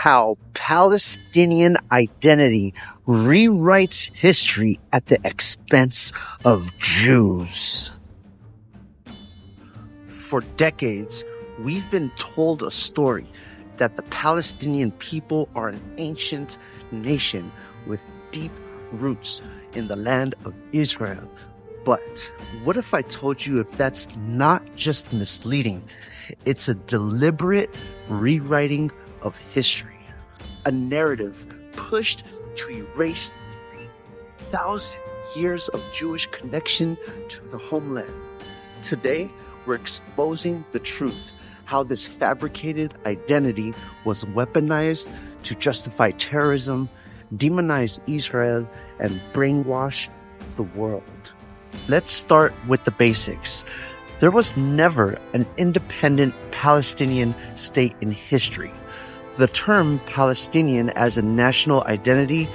how Palestinian identity rewrites history at the expense of Jews. For decades, we've been told a story that the Palestinian people are an ancient nation with deep roots in the land of Israel. But what if I told you if that's not just misleading, it's a deliberate rewriting of history, a narrative pushed to erase 3,000 years of Jewish connection to the homeland. Today, we're exposing the truth, how this fabricated identity was weaponized to justify terrorism, demonize Israel, and brainwash the world. Let's start with the basics. There was never an independent Palestinian state in history. The term Palestinian as a national identity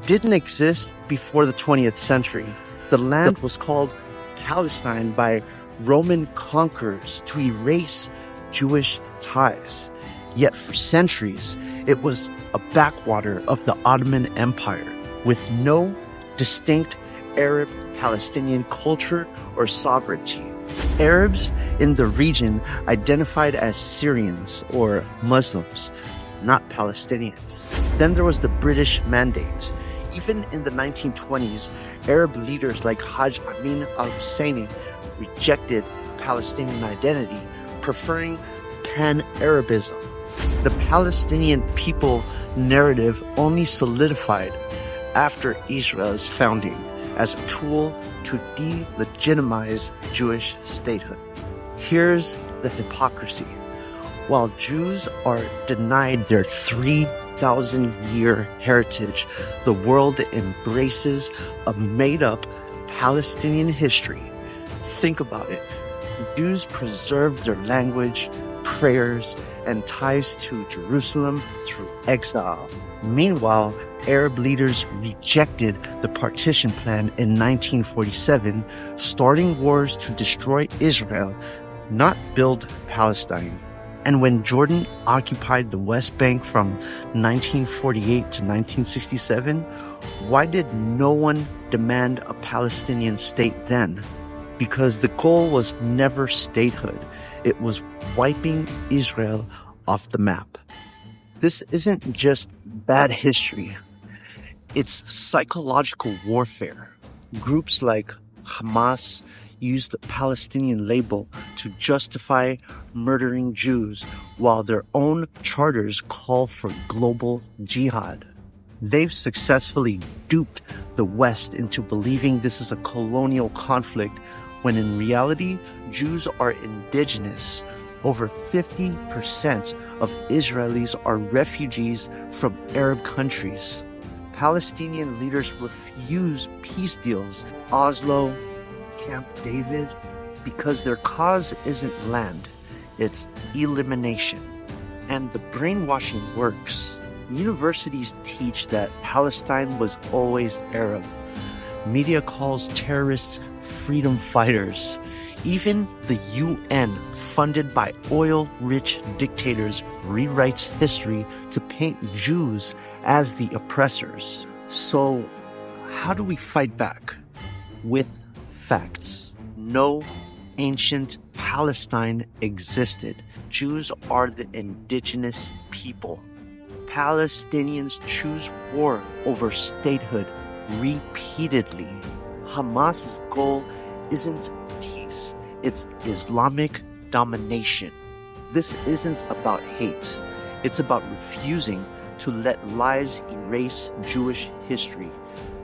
didn't exist before the 20th century. The land was called Palestine by Roman conquerors to erase Jewish ties. Yet for centuries, it was a backwater of the Ottoman Empire with no distinct Arab Palestinian culture or sovereignty. Arabs in the region identified as Syrians or Muslims, not Palestinians. Then there was the British Mandate. Even in the 1920s, Arab leaders like Hajj Amin al-Husseini rejected Palestinian identity, preferring pan-Arabism. The Palestinian people narrative only solidified after Israel's founding as a tool to delegitimize Jewish statehood. Here's the hypocrisy. While Jews are denied their 3,000-year heritage, the world embraces a made-up Palestinian history. Think about it. Jews preserved their language, prayers, and ties to Jerusalem through exile. Meanwhile, Arab leaders rejected the partition plan in 1947, starting wars to destroy Israel, not build Palestine. And when Jordan occupied the West Bank from 1948 to 1967, why did no one demand a Palestinian state then? Because the goal was never statehood. It was wiping Israel off the map. This isn't just bad history. It's psychological warfare. Groups like Hamas used the Palestinian label to justify murdering Jews, while their own charters call for global jihad. They've successfully duped the West into believing this is a colonial conflict, when in reality, Jews are indigenous. Over 50% of Israelis are refugees from Arab countries. Palestinian leaders refuse peace deals, Oslo, Camp David, because their cause isn't land, it's elimination. And the brainwashing works. Universities teach that Palestine was always Arab. Media calls terrorists freedom fighters. Even the UN, funded by oil-rich dictators, rewrites history to paint Jews as the oppressors. So, how do we fight back? With facts. No ancient Palestine existed. Jews are the indigenous people. Palestinians choose war over statehood repeatedly. Hamas's goal isn't peace, it's Islamic domination. This isn't about hate. It's about refusing to let lies erase Jewish history.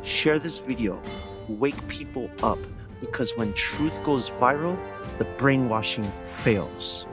Share this video. Wake people up, because when truth goes viral, the brainwashing fails.